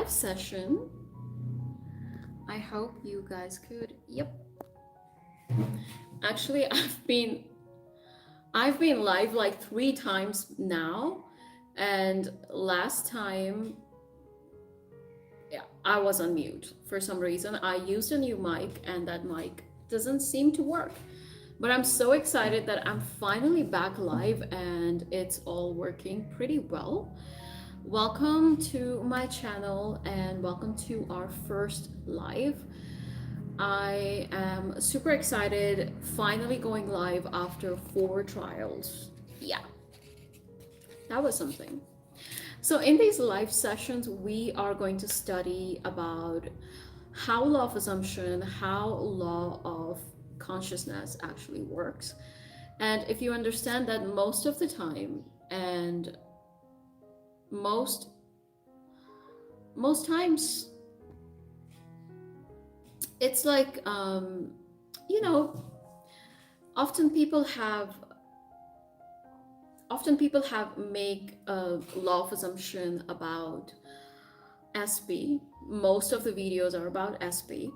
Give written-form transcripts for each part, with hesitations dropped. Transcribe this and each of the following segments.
live session. I hope you guys could. Yep. Actually, I've been live like 3 times now, and last time, yeah, I was on mute for some reason. I used a new mic, and that mic doesn't seem to work. But I'm so excited that I'm finally back live and it's all working pretty well. Welcome to my channel and welcome to our first live. I am super excited, finally going live after 4 trials. Yeah, that was something. So in these live sessions, we are going to study about how law of assumption, how law of consciousness actually works. And if you understand that most of the time, and most times, it's like you know often people have make a law of assumption about SB. Most of the videos are about SB,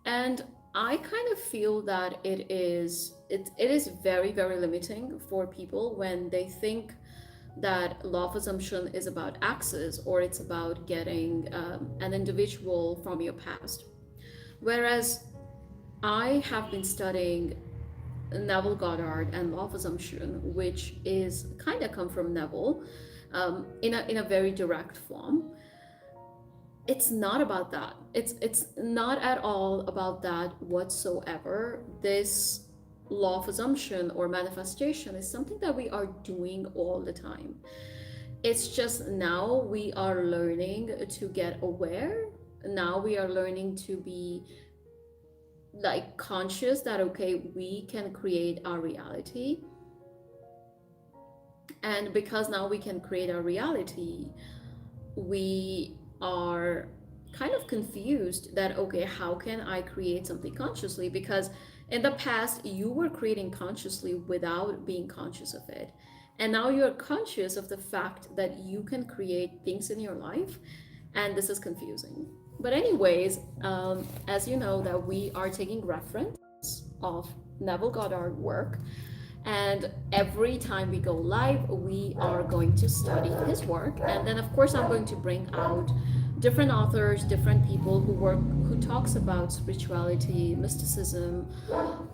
and I kind of feel that it is very, very limiting for people when they think that law of assumption is about access, or it's about getting an individual from your past. Whereas I have been studying Neville Goddard and law of assumption, which is kind of come from Neville in a very direct form. It's not about that. It's not at all about that whatsoever. This law of assumption or manifestation is something that we are doing all the time. It's just now we are learning to get aware. Now we are learning to be like conscious that okay, we can create our reality. And because now we can create our reality, we are kind of confused that okay, how can I create something consciously? Because in the past you were creating consciously without being conscious of it, and now you're conscious of the fact that you can create things in your life, and this is confusing. But anyways, as you know, that we are taking reference of Neville Goddard work, and every time we go live we are going to study his work, and then of course I'm going to bring out different authors, different people who talks about spirituality, mysticism,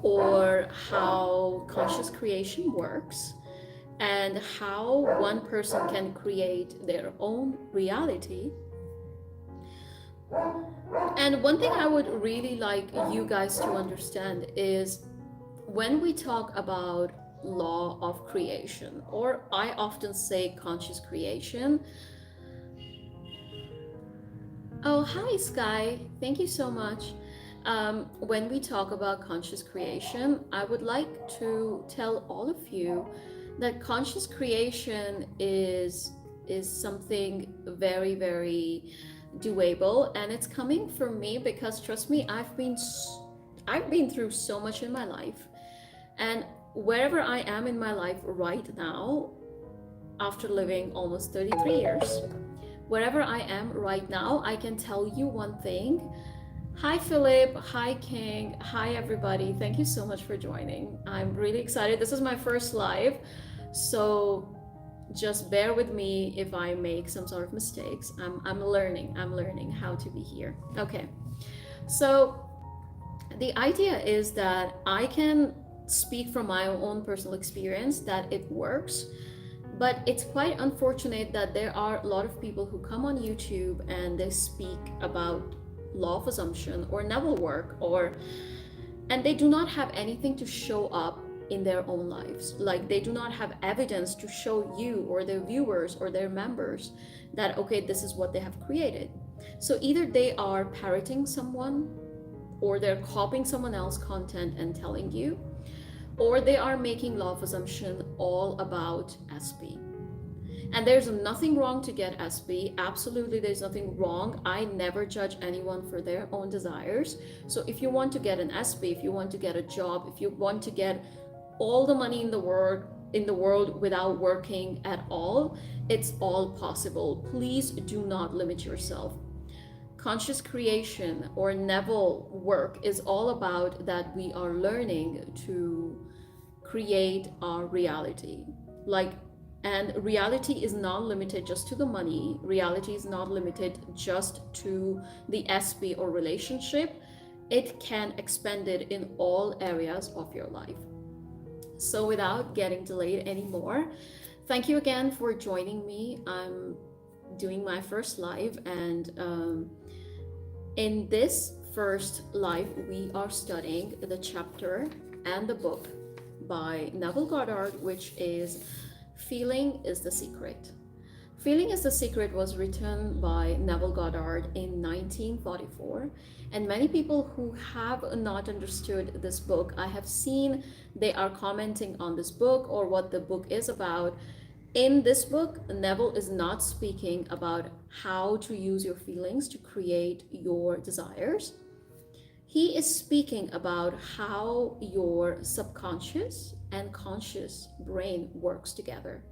or how conscious creation works, and how one person can create their own reality. And one thing I would really like you guys to understand is when we talk about law of creation, or I often say conscious creation. Oh, hi Sky, thank you so much. When we talk about conscious creation, I would like to tell all of you that conscious creation is something very, very doable, and it's coming from me because trust me, I've been through so much in my life, and wherever I am in my life right now, after living almost 33 years, wherever I am right now, I can tell you one thing. Hi Philip, hi King, hi everybody, thank you so much for joining. I'm really excited. This is my first live, so just bear with me if I make some sort of mistakes. I'm learning how to be here. Okay, so the idea is that I can speak from my own personal experience that it works, but it's quite unfortunate that there are a lot of people who come on YouTube and they speak about law of assumption or Neville work, and they do not have anything to show up in their own lives. Like they do not have evidence to show you or their viewers or their members that okay, this is what they have created. So either they are parroting someone, or they're copying someone else's content and telling you, or they are making law of assumption all about SB. And there's nothing wrong to get SB. Absolutely, there's nothing wrong. I never judge anyone for their own desires. So if you want to get an SB, if you want to get a job, if you want to get all the money in the world without working at all, it's all possible. Please do not limit yourself. conscious creation or Neville work is all about that we are learning to create our reality. Like, and reality is not limited just to the money, reality is not limited just to the SP or relationship. It can expand it in all areas of your life. So, without getting delayed anymore, thank you again for joining me. I'm doing my first live, and in this first live, we are studying the chapter and the book by Neville Goddard, which is Feeling is the Secret. Feeling is the Secret was written by Neville Goddard in 1944, and many people who have not understood this book, I have seen they are commenting on this book or what the book is about. In this book, Neville is not speaking about how to use your feelings to create your desires. He is speaking about how your subconscious and conscious brain works together.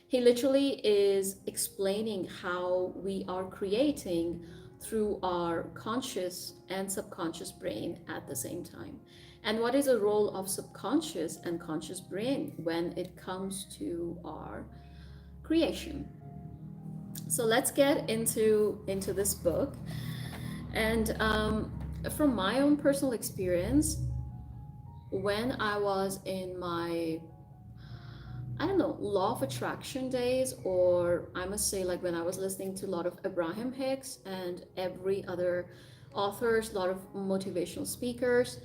He literally is explaining how we are creating through our conscious and subconscious brain at the same time. And what is the role of subconscious and conscious brain when it comes to our creation? So let's get into this book. And from my own personal experience, when I was in my, I don't know, law of attraction days, or I must say, like when I was listening to a lot of Abraham Hicks and every other authors, a lot of motivational speakers,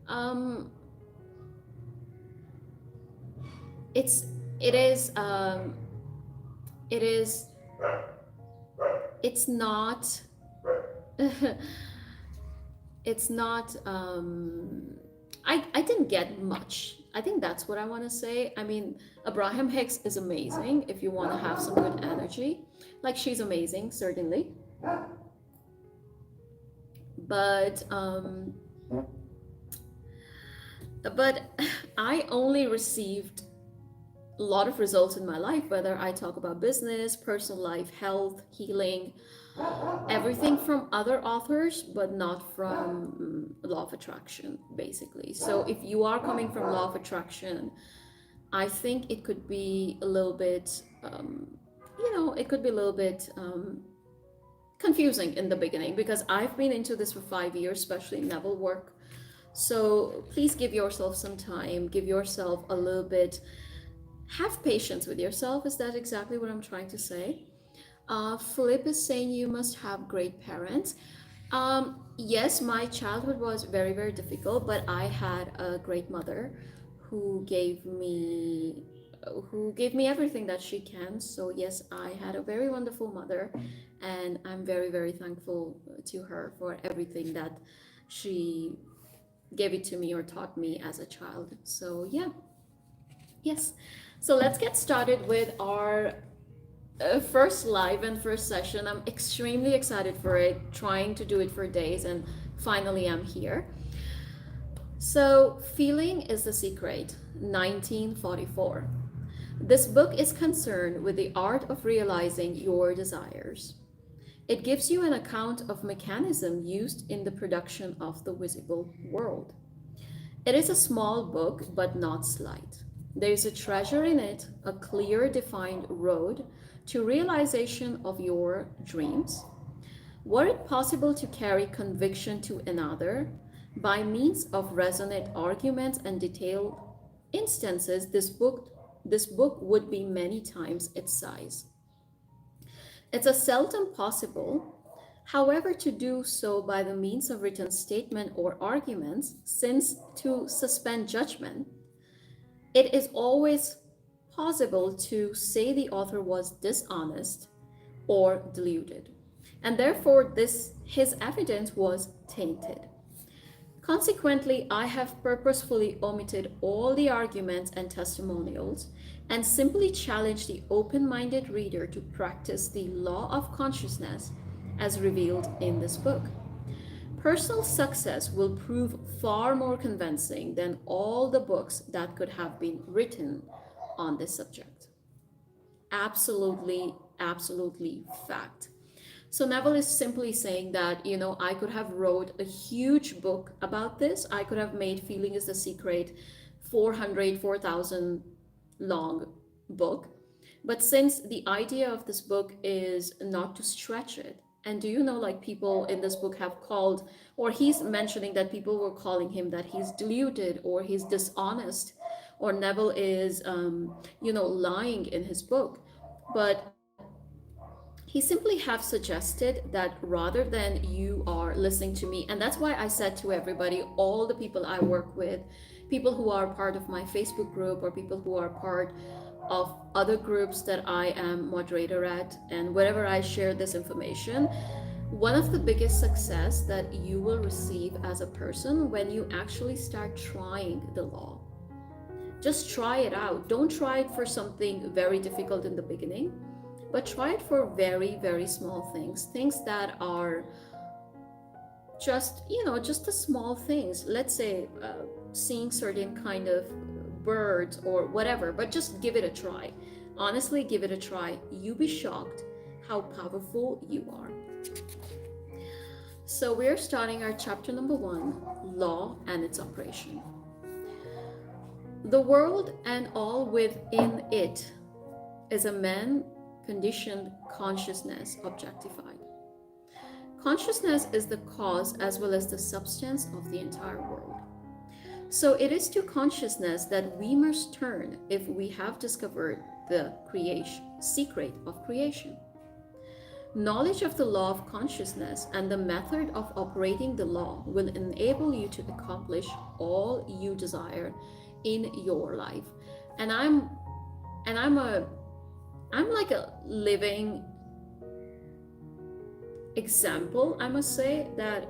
um, it's it is it is it's not it's not I didn't get much. I think that's what I want to say. I mean, Abraham Hicks is amazing if you want to have some good energy. Like, she's amazing, certainly. But but I only received a lot of results in my life, whether I talk about business, personal life, health, healing, everything from other authors, but not from law of attraction, basically. So if you are coming from law of attraction, I think it could be a little bit, it could be a little bit confusing in the beginning, because I've been into this for 5 years, especially Neville work. So please give yourself some time, give yourself a little bit, have patience with yourself. Is that exactly what I'm trying to say? Philip is saying you must have great parents. Yes, my childhood was very, very difficult, but I had a great mother who gave me everything that she can. So yes, I had a very wonderful mother, and I'm very, very thankful to her for everything that she gave it to me or taught me as a child. So yeah, yes. So let's get started with our first live and first session. I'm extremely excited for it, trying to do it for days, and finally I'm here. So, Feeling is the Secret, 1944. This book is concerned with the art of realizing your desires. It gives you an account of mechanism used in the production of the visible world. It is a small book, but not slight. There is a treasure in it, a clear defined road to realization of your dreams. Were it possible to carry conviction to another by means of resonant arguments and detailed instances, this book would be many times its size. It's a seldom possible, however, to do so by the means of written statement or arguments, since to suspend judgment, it is always possible to say the author was dishonest or deluded, and therefore his evidence was tainted. Consequently, I have purposefully omitted all the arguments and testimonials and simply challenged the open-minded reader to practice the law of consciousness as revealed in this book. Personal success will prove far more convincing than all the books that could have been written on this subject. Absolutely, absolutely fact. So Neville is simply saying that, I could have wrote a huge book about this. I could have made Feeling is the Secret 4,000 long book. But since the idea of this book is not to stretch it, and do you know, like, people in this book have called, or he's mentioning that people were calling him that he's deluded or he's dishonest, or Neville is, lying in his book. But he simply have suggested that rather than you are listening to me, and that's why I said to everybody, all the people I work with, people who are part of my Facebook group or people who are part of other groups that I am moderator at, and wherever I share this information, one of the biggest success that you will receive as a person when you actually start trying the law. Just try it out. Don't try it for something very difficult in the beginning, but try it for very, very small things, things that are just the small things. Let's say seeing certain kind of birds or whatever, but just give it a try. Honestly, give it a try. You'll be shocked how powerful you are. So we're starting our chapter number 1, Law and its Operation. The world and all within it is a man-conditioned consciousness objectified. Consciousness is the cause as well as the substance of the entire world. So it is to consciousness that we must turn if we have discovered the secret of creation. Knowledge of the law of consciousness and the method of operating the law will enable you to accomplish all you desire in your life. And I'm like a living example, I must say, that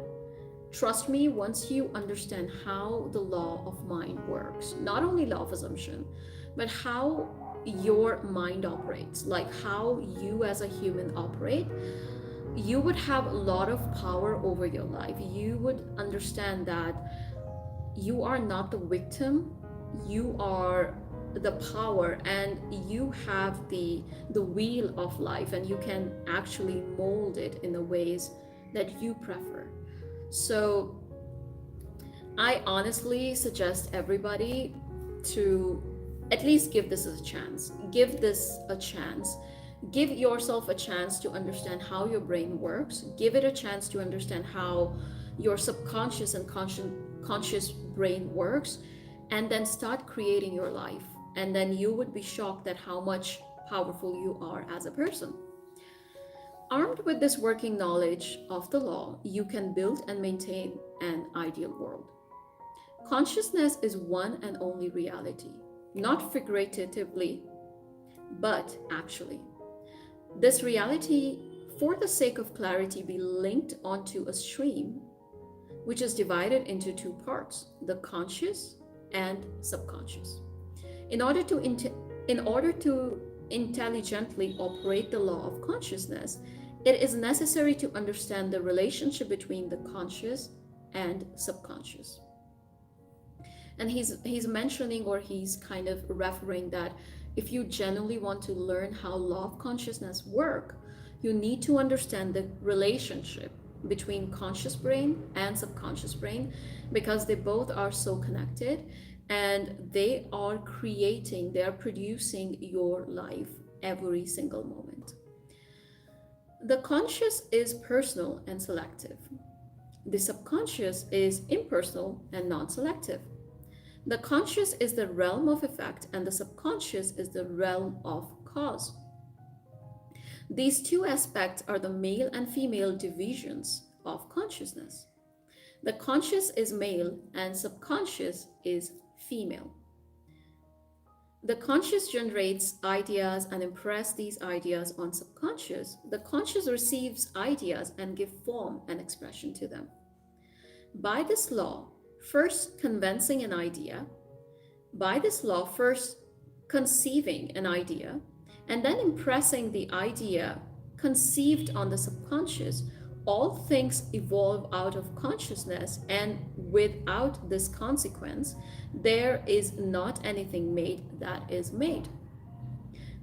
trust me, once you understand how the law of mind works, not only law of assumption, but how your mind operates, like how you as a human operate, you would have a lot of power over your life. You would understand that you are not the victim, you are the power, and you have the wheel of life, and you can actually mold it in the ways that you prefer. So I honestly suggest everybody to at least give this a chance. Give this a chance. Give yourself a chance to understand how your brain works. Give it a chance to understand how your subconscious and conscious brain works, and then start creating your life. And then you would be shocked at how much powerful you are as a person. Armed with this working knowledge of the law, you can build and maintain an ideal world. Consciousness is one and only reality, not figuratively, but actually. This reality, for the sake of clarity, be linked onto a stream which is divided into 2 parts, the conscious and subconscious. In order to intelligently operate the law of consciousness, it is necessary to understand the relationship between the conscious and subconscious. And he's mentioning, or he's kind of referring that if you genuinely want to learn how law of consciousness work, you need to understand the relationship between conscious brain and subconscious brain, because they both are so connected, and they are producing your life every single moment. The conscious is personal and selective. The subconscious is impersonal and non-selective. The conscious is the realm of effect, and the subconscious is the realm of cause. These 2 aspects are the male and female divisions of consciousness. The conscious is male and subconscious is female. The conscious generates ideas and impresses these ideas on subconscious. The conscious receives ideas and gives form and expression to them. By this law, first conceiving an idea, and then impressing the idea conceived on the subconscious, all things evolve out of consciousness, and without this consequence, there is not anything made that is made.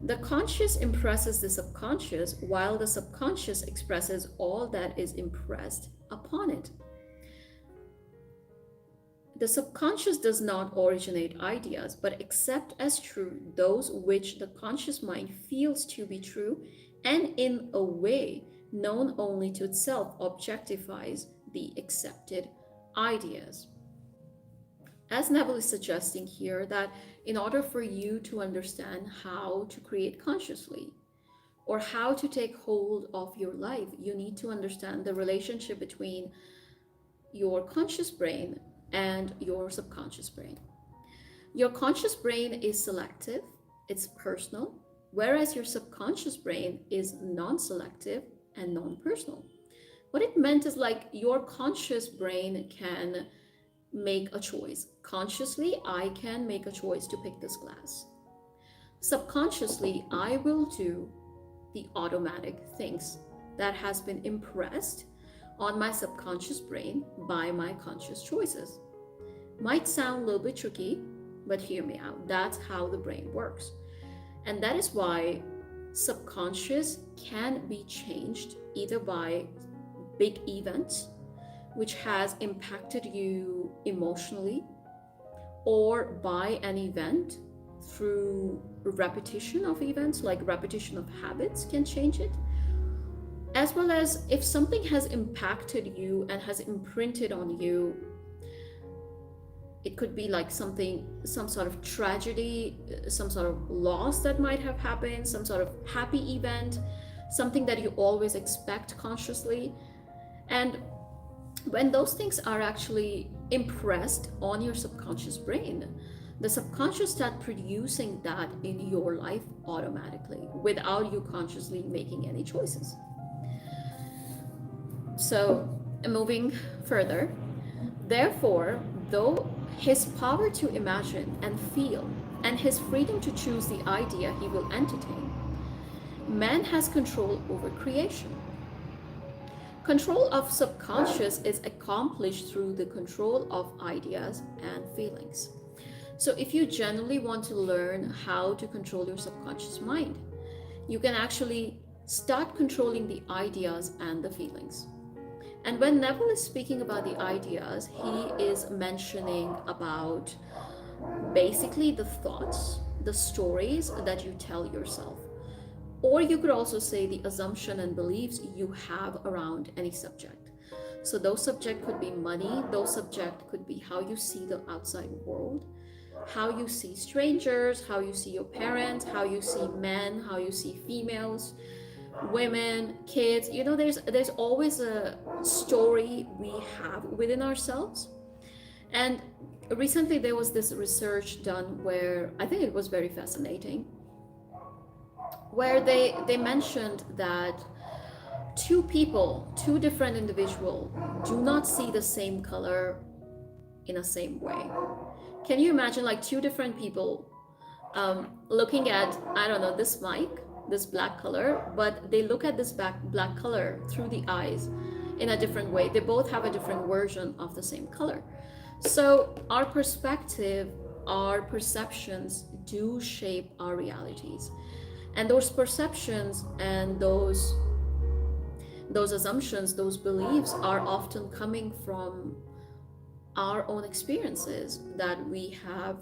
The conscious impresses the subconscious, while the subconscious expresses all that is impressed upon it. The subconscious does not originate ideas, but accept as true those which the conscious mind feels to be true, and in a way known only to itself objectifies the accepted ideas. As Neville is suggesting here, that in order for you to understand how to create consciously or how to take hold of your life, you need to understand the relationship between your conscious brain and your subconscious brain. Your conscious brain is selective, it's personal, whereas your subconscious brain is non selective and non personal. What it meant is like your conscious brain can make a choice. Consciously, I can make a choice to pick this glass. Subconsciously, I will do the automatic things that has been impressed on my subconscious brain by my conscious choices. Might sound a little bit tricky, but hear me out. That's how the brain works. And that is why subconscious can be changed either by big events which has impacted you emotionally, or by an event through repetition of events, like repetition of habits can change it, as well as if something has impacted you and has imprinted on you. It could be like something, some sort of tragedy, some sort of loss that might have happened, some sort of happy event, something that you always expect consciously. And when those things are actually impressed on your subconscious brain, the subconscious start producing that in your life automatically without you consciously making any choices. So, moving further, therefore, though his power to imagine and feel and his freedom to choose the idea he will entertain, man has control over creation. Control of subconscious is accomplished through the control of ideas and feelings. So if you genuinely want to learn how to control your subconscious mind, you can actually start controlling the ideas and the feelings. And when Neville is speaking about the ideas, he is mentioning about basically the thoughts, the stories that you tell yourself. Or you could also say the assumption and beliefs you have around any subject. So those subjects could be money, those subjects could be how you see the outside world, how you see strangers, how you see your parents, how you see men, how you see females, women, kids. You know, there's always a story we have within ourselves. And recently there was this research done where I think it was very fascinating, where they mentioned that two different individuals do not see the same color in a same way. Can you imagine like two different people looking at, I don't know, this mic, this black color, but they look at this black color through the eyes in a different way. They both have a different version of the same color. So our perspective, our perceptions do shape our realities. And those perceptions and those assumptions, those beliefs are often coming from our own experiences that we have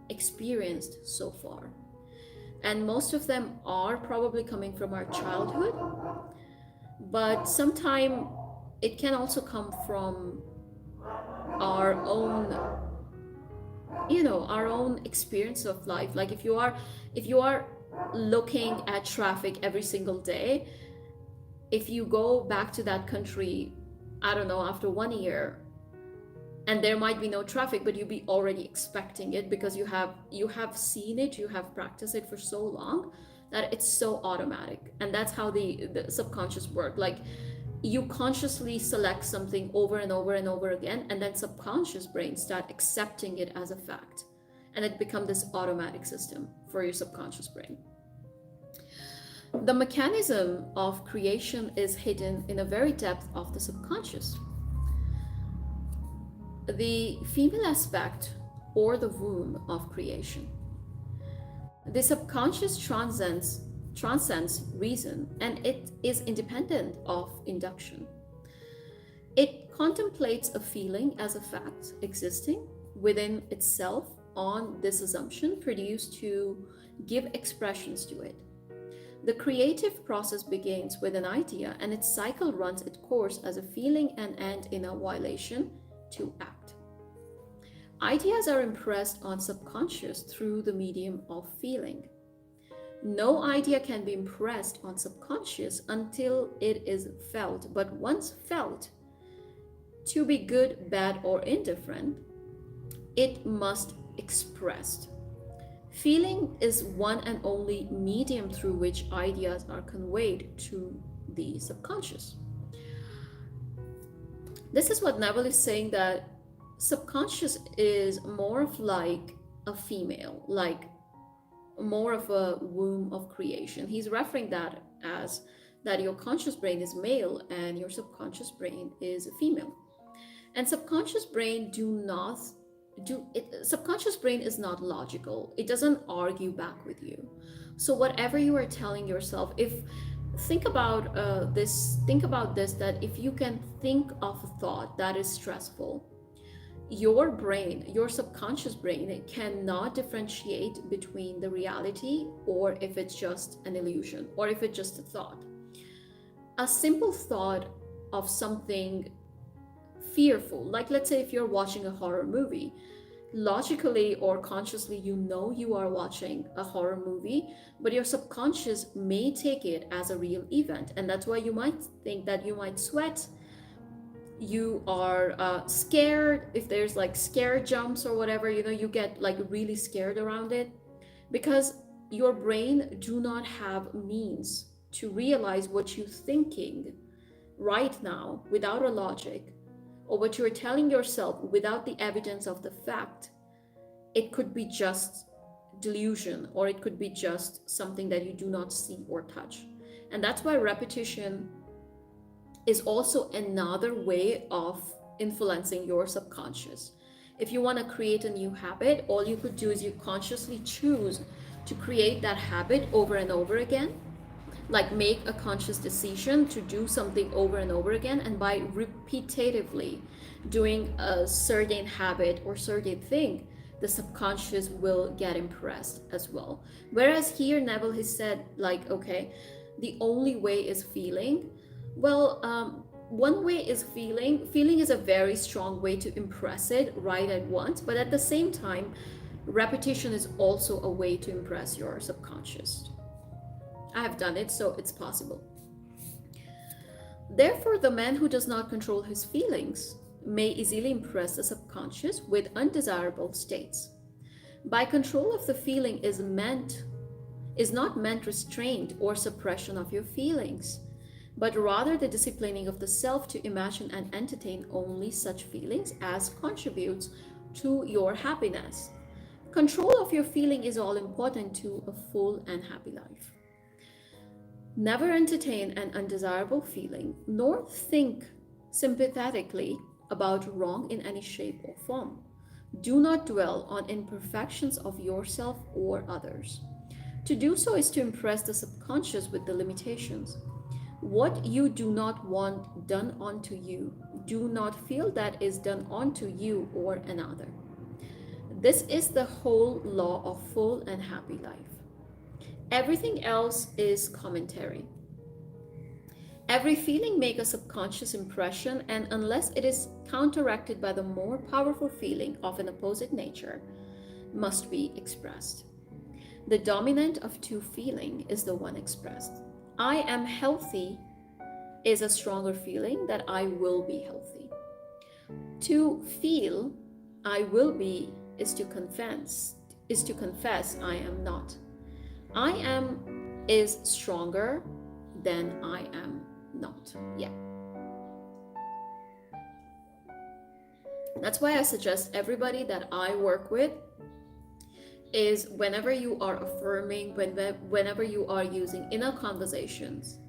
experienced so far. And most of them are probably coming from our childhood, but sometimes it can also come from our own, our own experience of life. Like if you are looking at traffic every single day, if you go back to that country, I don't know, after 1 year, and there might be no traffic, but you'll be already expecting it because you have seen it, you have practiced it for so long that it's so automatic. And that's how the subconscious work. Like you consciously select something over and over and over again, and then subconscious brain start accepting it as a fact, and it becomes this automatic system for your subconscious brain. The mechanism of creation is hidden in a very depth of the subconscious. The female aspect, or the womb of creation. The subconscious transcends reason, and it is independent of induction. It contemplates a feeling as a fact existing within itself on this assumption produced to give expressions to it. The creative process begins with an idea, and its cycle runs its course as a feeling and end in a violation to act. Ideas are impressed on subconscious through the medium of feeling. No idea can be impressed on subconscious until it is felt, but once felt, to be good, bad, or indifferent, it must expressed. Feeling is one and only medium through which ideas are conveyed to the subconscious. This is what Neville is saying, that subconscious is more of like a female, like more of a womb of creation. He's referring that as that your conscious brain is male and your subconscious brain is female. And subconscious brain subconscious brain is not logical. It doesn't argue back with you. So whatever you are telling yourself, if think about this, that if you can think of a thought that is stressful, your brain, your subconscious brain, cannot differentiate between the reality or if it's just an illusion or if it's just a thought. A simple thought of something fearful, like let's say if you're watching a horror movie, logically or consciously you know you are watching a horror movie, but your subconscious may take it as a real event, and that's why you might think that you might sweat, you are scared, if there's like scare jumps or whatever, you get like really scared around it, because your brain do not have means to realize what you're thinking right now without a logic, or what you're telling yourself without the evidence of the fact. It could be just delusion, or it could be just something that you do not see or touch. And that's why repetition is also another way of influencing your subconscious. If you want to create a new habit, all you could do is you consciously choose to create that habit over and over again, like make a conscious decision to do something over and over again, and by repetitively doing a certain habit or certain thing, the subconscious will get impressed as well. Whereas here Neville has said, like, okay, the only way is feeling. Well, one way is feeling. Feeling is a very strong way to impress it right at once, but at the same time, repetition is also a way to impress your subconscious. I have done it, so it's possible. Therefore, the man who does not control his feelings may easily impress the subconscious with undesirable states. By control of the feeling is not meant restraint or suppression of your feelings, but rather the disciplining of the self to imagine and entertain only such feelings as contributes to your happiness. Control of your feeling is all important to a full and happy life. Never entertain an undesirable feeling, nor think sympathetically about wrong in any shape or form. Do not dwell on imperfections of yourself or others. To do so is to impress the subconscious with the limitations. What you do not want done onto you, do not feel that is done onto you or another. This is the whole law of full and happy life. Everything else is commentary. Every feeling makes a subconscious impression, and unless it is counteracted by the more powerful feeling of an opposite nature, must be expressed. The dominant of two feeling is the one expressed. I am healthy is a stronger feeling that I will be healthy. To feel I will be is to confess I am not. I am is stronger than I am not. Yeah. That's why I suggest everybody that I work with is whenever you are affirming, whenever you are using inner conversations,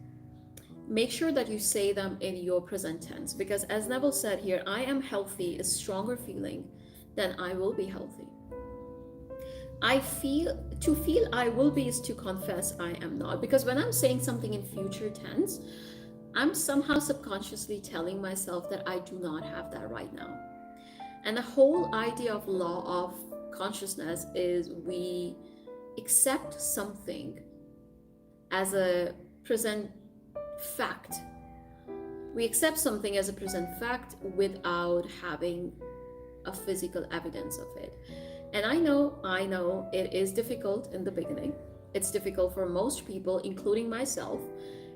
make sure that you say them in your present tense, because as Neville said here, I am healthy is stronger feeling than I will be healthy. I feel to feel I will be is to confess I am not. Because when I'm saying something in future tense, I'm somehow subconsciously telling myself that I do not have that right now. And the whole idea of law of consciousness is we accept something as a present fact. We accept something as a present fact without having a physical evidence of it. And I know it is difficult in the beginning. It's difficult for most people, including myself.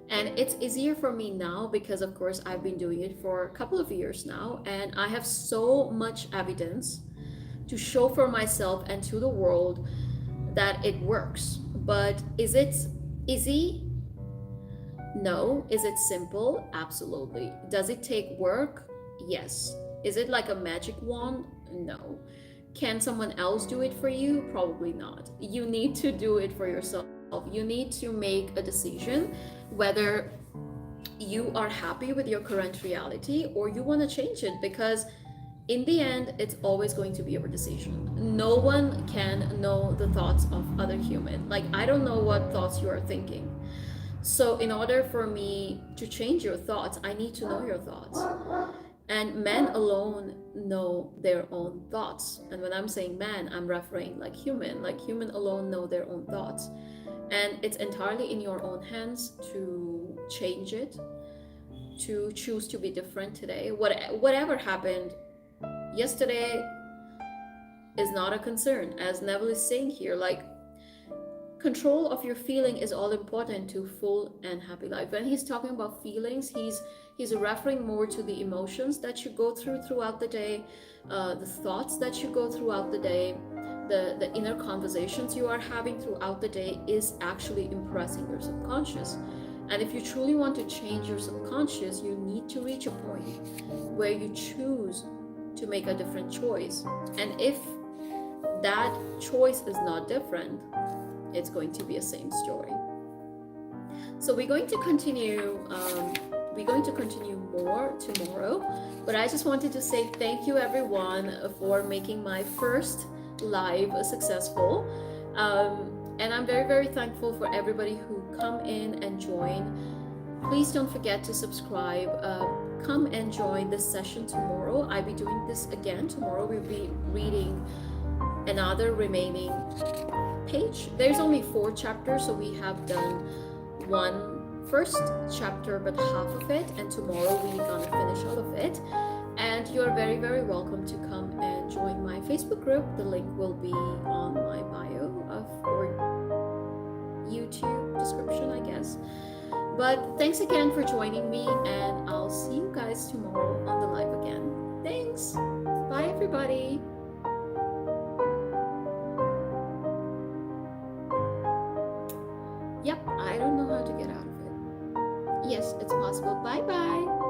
And it's easier for me now because, of course, I've been doing it for a couple of years now, and I have so much evidence to show for myself and to the world that it works. But is it easy? No. Is it simple? Absolutely. Does it take work? Yes. Is it like a magic wand? No. Can someone else do it for you? Probably not. You need to do it for yourself. You need to make a decision whether you are happy with your current reality or you want to change it, because in the end it's always going to be your decision. No one can know the thoughts of other human. Like, I don't know what thoughts you are thinking. So in order for me to change your thoughts, I need to know your thoughts. And men alone know their own thoughts. And when I'm saying man, I'm referring like human alone know their own thoughts. And it's entirely in your own hands to change it, to choose to be different today. Whatever happened yesterday is not a concern. As Neville is saying here, like, control of your feeling is all important to full and happy life. When he's talking about feelings, he's referring more to the emotions that you go throughout the day, the thoughts that you go throughout the day, the inner conversations you are having throughout the day is actually impressing your subconscious. And if you truly want to change your subconscious, you need to reach a point where you choose to make a different choice. And if that choice is not different, it's going to be a same story. So we're going to continue more tomorrow, but I just wanted to say thank you everyone for making my first live successful, and I'm very, very thankful for everybody who come in and join. Please don't forget to subscribe. Come and join this session tomorrow. I'll be doing this again tomorrow. We'll be reading another remaining page. There's only 4 chapters, so we have done one first chapter but half of it, and tomorrow we're gonna finish all of it. And you're very, very welcome to come and join my Facebook group. The link will be on my bio or YouTube description, I guess. But thanks again for joining me, and I'll see you guys tomorrow on the live again. Thanks. Bye everybody. Yep, I don't know how to get out of it. Yes, it's possible. Bye bye.